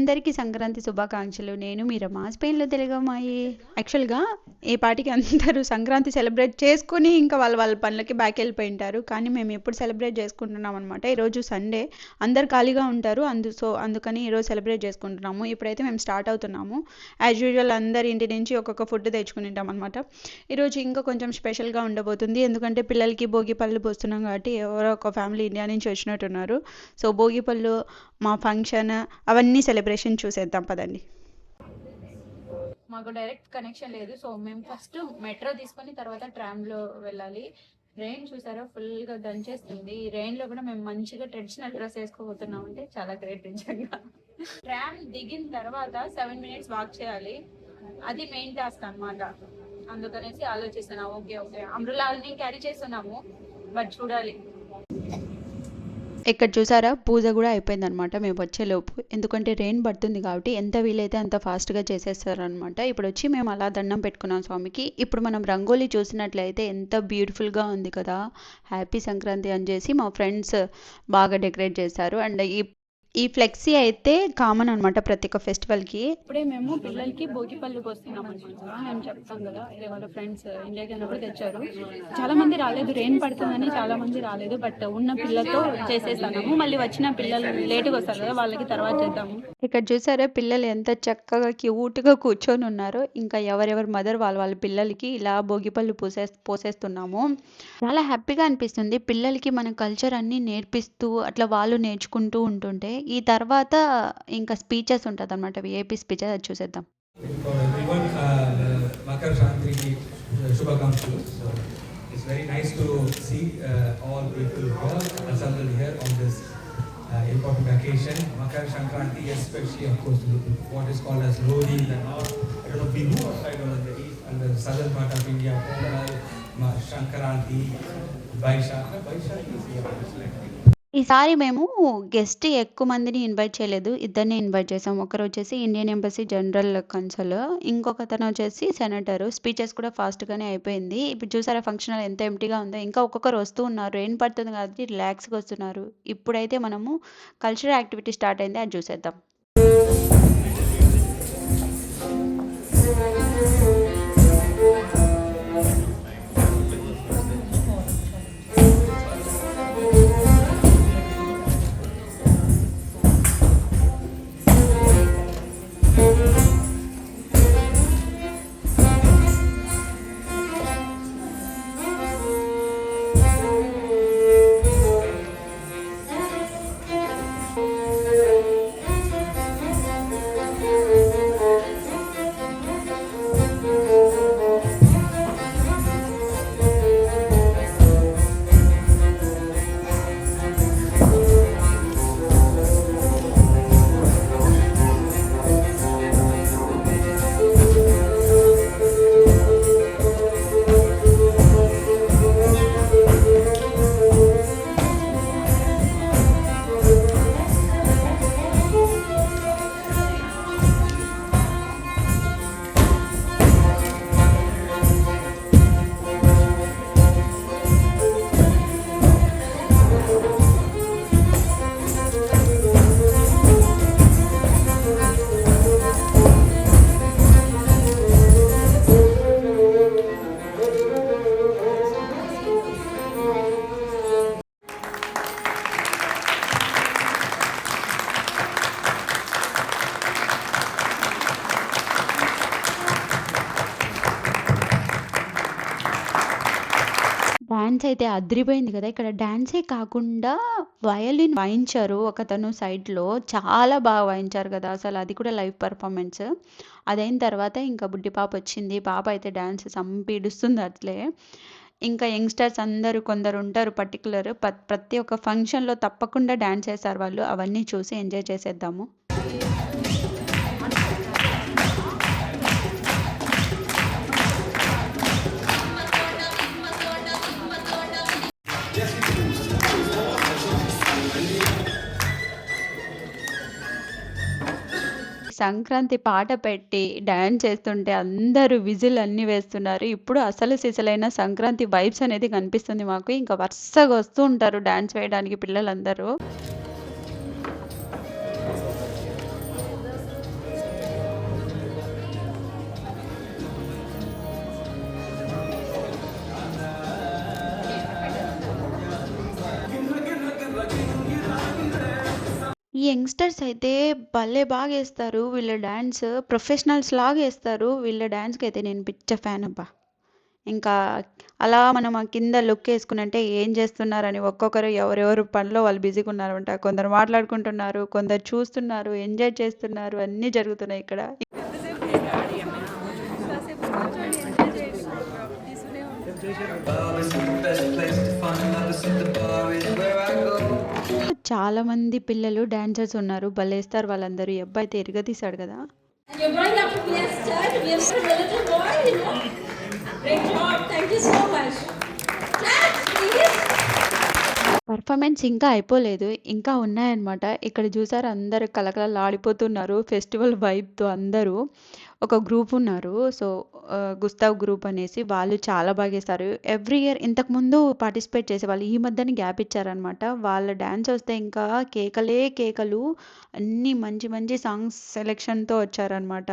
అందరికీ సంక్రాంతి శుభాకాంక్షలు. నేను మీ రమ. స్పెయిన్‌లో తెలుగమ్మాయి. యాక్చువల్‌గా ఈ పాటికి అందరూ సంక్రాంతి సెలబ్రేట్ చేసుకొని ఇంకా వాళ్ళ పనులకి బ్యాకెళ్ళిపోయుంటారు. కానీ మేము ఎప్పుడు సెలబ్రేట్ చేసుకుంటున్నామనమాట. ఈరోజు సండే. అందరూ ఖాళీగా ఉంటారు. అందుకని ఈరోజు సెలబ్రేట్ చేసుకుంటున్నాము. ఇప్పుడైతే మేము స్టార్ట్ అవుతున్నాము. యాజ్ యూజువల్ అందరి ఇంటి నుంచి ఒక్కొక్క ఫుడ్ తెచ్చుకుంటామనమాట. ఈరోజు ఇంకా కొంచెం స్పెషల్‌గా ఉండబోతుంది. ఎందుకంటే పిల్లలకి భోగి పళ్ళు పోస్తున్నాం కాబట్టి ఎవరో ఒక ఫ్యామిలీ ఇండియా నుంచి వచ్చినట్టున్నారు. సో భోగి పళ్ళు, మా ఫంక్షన్ అవన్నీ సెలబ్రేషన్ చూసేద్దాం పదండి. మాకు డైరెక్ట్ కనెక్షన్ లేదు. సో మేము ఫస్ట్ మెట్రో తీసుకొని తర్వాత ట్రామ్లో వెళ్ళాలి. రెయిన్ చూసారా ఫుల్ గా దంచేస్తుంది. ఈ రెయిన్ లో కూడా మేము మంచిగా ట్రెడిషనల్ డ్రెస్ వేసుకోబోతున్నాం అంటే చాలా గ్రేట్ నిజంగా. ట్రామ్ దిగిన తర్వాత 7 minutes వాక్ చేయాలి. అది మెయిన్ టాస్క్ అనమాట. అందుకనేసి ఆలోచిస్తున్నా. ఓకే అంబ్రెల్లాని క్యారీ చేస్తున్నాము, బట్ చూడాలి. ఇక్కడ చూసారా పూజ కూడా అయిపోయిందనమాట మేము వచ్చేలోపు. ఎందుకంటే రెయిన్ పడుతుంది కాబట్టి ఎంత వీలైతే అంత ఫాస్ట్గా చేసేస్తారనమాట. ఇప్పుడు వచ్చి మేము అలా దండం పెట్టుకున్నాం స్వామికి. ఇప్పుడు మనం రంగోలీ చూసినట్లయితే ఎంత బ్యూటిఫుల్గా ఉంది కదా. హ్యాపీ సంక్రాంతి అని చేసి మా ఫ్రెండ్స్ బాగా డెకరేట్ చేశారు. అండ్ ఈ ఫ్లెక్సీ అయితే కామన్ అనమాట ప్రతి ఒక్క ఫెస్టివల్కి. ఇప్పుడే మేము పిల్లలకి భోగి పళ్ళు పోస్తున్నాం అనమాట. మేము చెప్తాం కదా, వాళ్ళ ఫ్రెండ్స్ ఇండియాకి అన్నప్పుడు తెచ్చారు. చాలా మంది రాలేదు, రెయిన్ పడుతుందని చాలా మంది రాలేదు. బట్ ఉన్న పిల్లలతో చేసేస్తాము. మళ్ళీ వచ్చిన పిల్లలు లేటుగా వస్తారు కదా, వాళ్ళకి తర్వాత చేద్దాము. ఇక్కడ చూసారా పిల్లలు ఎంత చక్కగా క్యూట్గా కూర్చొని ఉన్నారు. ఇంకా ఎవరెవరి మదర్ వాళ్ళ పిల్లలకి ఇలా భోగి పళ్ళు పోసేస్తున్నాము. చాలా హ్యాపీగా అనిపిస్తుంది. పిల్లలకి మన కల్చర్ అన్ని నేర్పిస్తూ అట్లా వాళ్ళు నేర్చుకుంటూ ఉంటుంటే. ఈ తర్వాత ఇంకా స్పీచెస్ ఉంటుంది అనమాట, విఐపి స్పీచెస్, అది చూసేద్దాం. మకర సంక్రాంతికి శుభాకాంక్షలు. It's very nice to see all people here assembled here on this important occasion. Makar Sankranti, especially of course what is called as Lodi in the north, I don't know Bihu outside on the east and the southern part of India, Pongal, Sankranti, Vaishakh is here. ఈసారి మేము guest ఎక్కువ మందిని invite చేయలేదు, ఇద్దరిని invite చేసాం. ఒకరు వచ్చేసి Indian embassy general console, ఇంకొకతను వచ్చేసి సెనేటర్. స్పీచెస్ కూడా ఫాస్ట్గానే అయిపోయింది. ఇప్పుడు చూసారా ఫంక్షన్ హాల్ ఎంత ఎంటీగా ఉందో. ఇంకా ఒక్కొక్కరు వస్తూ ఉన్నారు, రెయిన్ పడుతుంది కాబట్టి రిలాక్స్గా వస్తున్నారు. ఇప్పుడైతే మనము కల్చరల్ యాక్టివిటీ స్టార్ట్ అయింది, అది చూసేద్దాం. డాన్స్ అయితే అదిరిపోయింది కదా. ఇక్కడ డాన్సే కాకుండా వయలిన్ వాయించారు ఒకతను సైడ్లో, చాలా బాగా వాయించారు కదా అసలు. అది కూడా లైవ్ పర్ఫార్మెన్స్. అదైన తర్వాత ఇంకా బుడ్డి పాప వచ్చింది. పాప అయితే డాన్స్ సంపీడుస్తుంది అట్లే. ఇంకా యంగ్స్టర్స్ అందరూ కొందరు ఉంటారు పర్టికులర్, ప్రతి ఒక్క ఫంక్షన్లో తప్పకుండా డాన్స్ చేస్తారు వాళ్ళు. అవన్నీ చూసి ఎంజాయ్ చేసేద్దాము. సంక్రాంతి పాట పెట్టి డాన్స్ చేస్తుంటే అందరూ విజిల్ అన్నీ వేస్తున్నారు. ఇప్పుడు అసలు సిసలైన సంక్రాంతి వైబ్స్ అనేది కనిపిస్తుంది మాకు. ఇంకా వరుసగా వస్తూ ఉంటారు డాన్స్ వేయడానికి పిల్లలందరూ. యంగ్‌స్టర్స్ అయితే భలే బాగేస్తారు. వీళ్ళ డాన్స్ ప్రొఫెషనల్స్ లాగా ఏస్తారు. వీళ్ళ డాన్స్‌కైతే నేను పిచ్చ ఫ్యాన్ అబ్బా! ఇంకా అలా మనం ఆ కింద లుక్కేసుకునంటే ఏం చేస్తున్నారని ఒక్కొక్కరు ఎవరెవరు పనిలో వాళ్ళు బిజీగా ఉన్నారంట. కొందరు మాట్లాడుకుంటున్నారు, కొందరు చూస్తున్నారు, ఎంజాయ్ చేస్తున్నారు. అన్నీ జరుగుతున్నాయి ఇక్కడ. Bar is the best place to find lovers and the bar is where I go. చాలా మంది పిల్లలు డాన్సర్స్ ఉన్నారు. భలేస్తారు వాళ్ళందరూ. ఈ అబ్బాయి అయితే ఇరగదీశాడు కదా! And you're growing up to be a stud. We have seen a little boy, you know. Great job. Thank you so much. Claps, please. Performance ఇంకా అయిపోలేదు. ఇంకా ఉన్నాయన్నమాట. ఇక్కడ చూసారా అందరూ కళకళలాడిపోతున్నారు. ఫెస్టివల్ వైబ్‌తో అందరూ. ఒక గ్రూప్ ఉన్నారు. సో, గుస్తావ్ గ్రూప్ అనేసి వాళ్ళు చాలా బాగేశారు. ఎవ్రీ ఇయర్ ఇంతకుముందు పార్టిసిపేట్ చేసేవాళ్ళు. ఈ మధ్యన గ్యాప్ ఇచ్చారనమాట. వాళ్ళ డాన్స్ వస్తే ఇంకా కేకలే కేకలు. అన్నీ మంచి మంచి సాంగ్స్ సెలెక్షన్‌తో వచ్చారనమాట.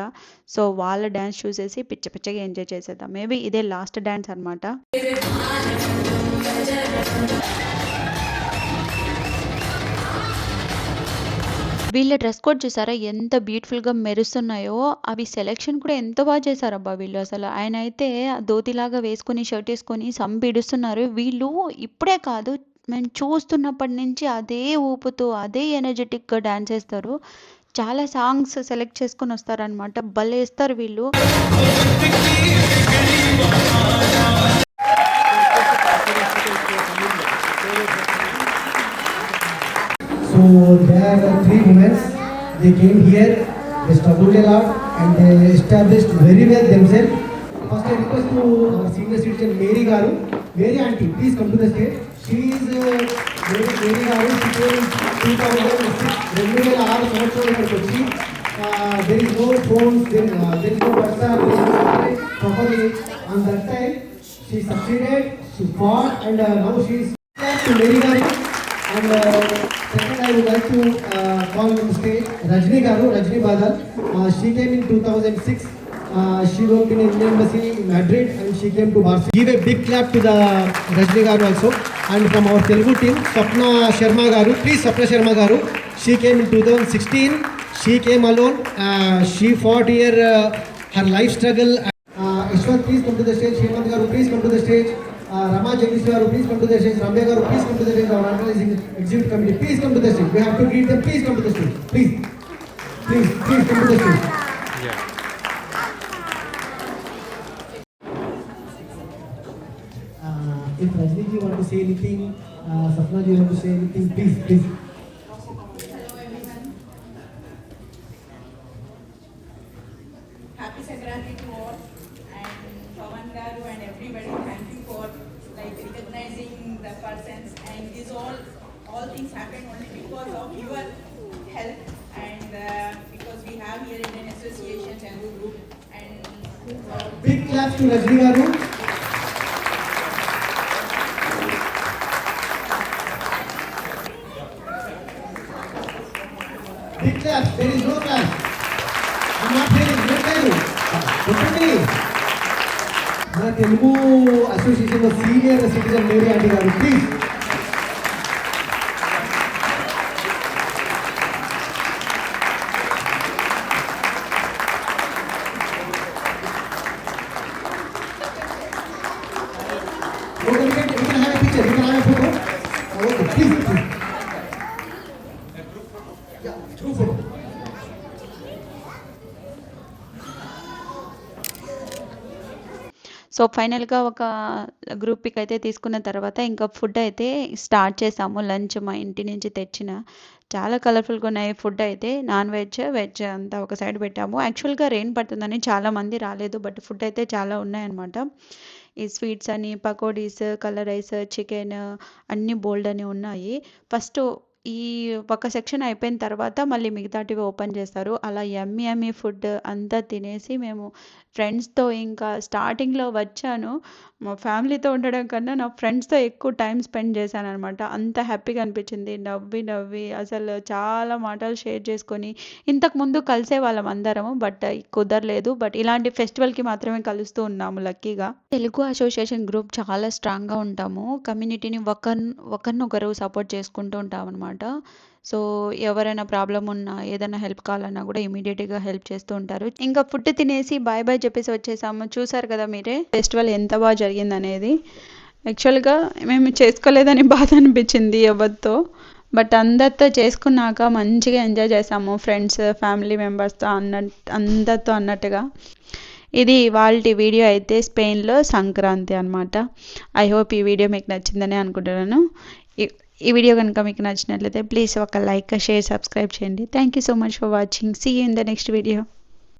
సో, వాళ్ళ డాన్స్ చూసేసి పిచ్చ పిచ్చగా ఎంజాయ్ చేసేద్దాం. మేబీ ఇదే లాస్ట్ డాన్స్ అనమాట. వీళ్ళ డ్రెస్ కోడ్ చూసారా ఎంత బ్యూటిఫుల్‌గా మెరుస్తున్నాయో! అవి సెలక్షన్ కూడా ఎంత బా చేశారబ్బా వీళ్ళు అసలు. ఆయనైతే ధోతిలాగా వేసుకొని, షర్ట్ ఏసుకొని సంపీడుస్తున్నారు. వీళ్ళు ఇప్పుడే కాదు మేము చూస్తున్నప్పటి నుంచి అదే ఊపుతో, అదే ఎనర్జిటిక్‌గా డాన్స్ ఏస్తారు. చాలా సాంగ్స్ సెలెక్ట్ చేసుకొని వస్తారనమాట. భలే ఏస్తారు వీళ్ళు. So there are three women. They came here, they struggled a lot, and they established very well themselves. First, I request to our senior citizen Mary Garu. Mary auntie, please come to the stage. She is Mary Garu. She came in 2006. Regular hour సంవత్సరాలు ఇక్కడికి వచ్చి there is no phones, there is no WhatsApp, there is no properly. On that time, she succeeded, she fought, and now she is to Mary Garu. And second, I would like to call on the stage Rajni Garu, Rajni Badal. She came in 2006. She worked in Indian Embassy in Madrid and she came to Barcelona. Give a big clap to the Rajni Garu also. And from our Telugu team, Sapna Sharma Garu. Please, Sapna Sharma Garu. She came in 2016. She came alone. She fought here her life struggle. Ishwat, please come to the stage. Hemant Garu, please come to the stage. Rama Jagdish Garu, please come to the stage. Ramya Garu, please come to the stage. Our organizing executive committee, please come to the stage. We have to greet them. Please come to the stage. Please, please come to the stage. If Rajni ji want to say anything, Sapna ji want to say anything, please, please. Happy Sankranti to all, and Pawan Garu and everybody, thank you for recognizing the persons, and these all things happen only because of your help, and because we have here Indian Association Telugu Group, and Big claps to Rajni Garu. Big claps. There is no clap. I'm not hearing. No Telugu. Definitely. మన Telugu association లో senior citizen Mary aunty గారు please. Okay, we can have a picture. We can have a photo. Okay, please, please. Yeah, true photo. So, ఫైనల్‌గా ఒక group pick అయితే తీసుకున్న తర్వాత ఇంకా food అయితే స్టార్ట్ చేసాము. లంచ్ మా ఇంటి నుంచి తెచ్చిన చాలా కలర్‌ఫుల్‌గా ఉన్నాయి ఫుడ్ అయితే. నాన్ వెజ్, వెజ్ అంతా ఒక సైడ్ పెట్టాము. యాక్చువల్‌గా రెయిన్ పడుతుందని చాలామంది రాలేదు. బట్ ఫుడ్ అయితే చాలా ఉన్నాయన్నమాట. ఈ స్వీట్స్ అని, పకోడీస్, కలర్ రైస్, చికెన్ అన్నీ బోలెడు అని ఉన్నాయి. ఫస్ట్ ఈ ఒక సెక్షన్ అయిపోయిన తర్వాత మళ్ళీ మిగతాటివి ఓపెన్ చేస్తారు. అలా యమ్మీ యమ్మీ ఫుడ్ అంతా తినేసి మేము ఫ్రెండ్స్‌తో ఇంకా స్టార్టింగ్‌లో వచ్చాను. మా ఫ్యామిలీతో ఉండడం కన్నా నా ఫ్రెండ్స్‌తో ఎక్కువ టైమ్ స్పెండ్ చేశాననమాట. అంత హ్యాపీగా అనిపించింది. నవ్వి నవ్వి అసలు చాలా మాటలు షేర్ చేసుకొని ఇంతకుముందు కలిసేవాళ్ళం అందరము. బట్ కుదరలేదు. బట్ ఇలాంటి ఫెస్టివల్‌కి మాత్రమే కలుస్తూ ఉన్నాము లక్కీగా. తెలుగు అసోసియేషన్ గ్రూప్ చాలా స్ట్రాంగ్‌గా ఉంటాము. కమ్యూనిటీని ఒకరినొకరు సపోర్ట్ చేసుకుంటూ ఉంటామనమాట. అనమాట. సో ఎవరైనా ప్రాబ్లం ఉన్నా ఏదైనా హెల్ప్ కావాలన్నా కూడా ఇమీడియట్గా హెల్ప్ చేస్తూ ఉంటారు. ఇంకా ఫుడ్ తినేసి బాయ్ బాయ్ చెప్పేసి వచ్చేసాము. చూసారు కదా మీరే ఫెస్టివల్ ఎంత బాగా జరిగింది అనేది. యాక్చువల్గా మేము చేసుకోలేదని బాధ అనిపించింది ఎవరితో, బట్ అందరితో చేసుకున్నాక మంచిగా ఎంజాయ్ చేసాము, ఫ్రెండ్స్ ఫ్యామిలీ మెంబర్స్తో అందరితో అన్నట్టుగా. ఇది వాళ్ళ వీడియో అయితే స్పెయిన్లో సంక్రాంతి అనమాట. ఐ హోప్ ఈ వీడియో మీకు నచ్చిందని అనుకుంటున్నాను. ఈ వీడియో కనుక మీకు నచ్చినట్లయితే ప్లీజ్ ఒక లైక్, షేర్, సబ్స్క్రైబ్ చేయండి. Thank you so much for watching. See you in the next video.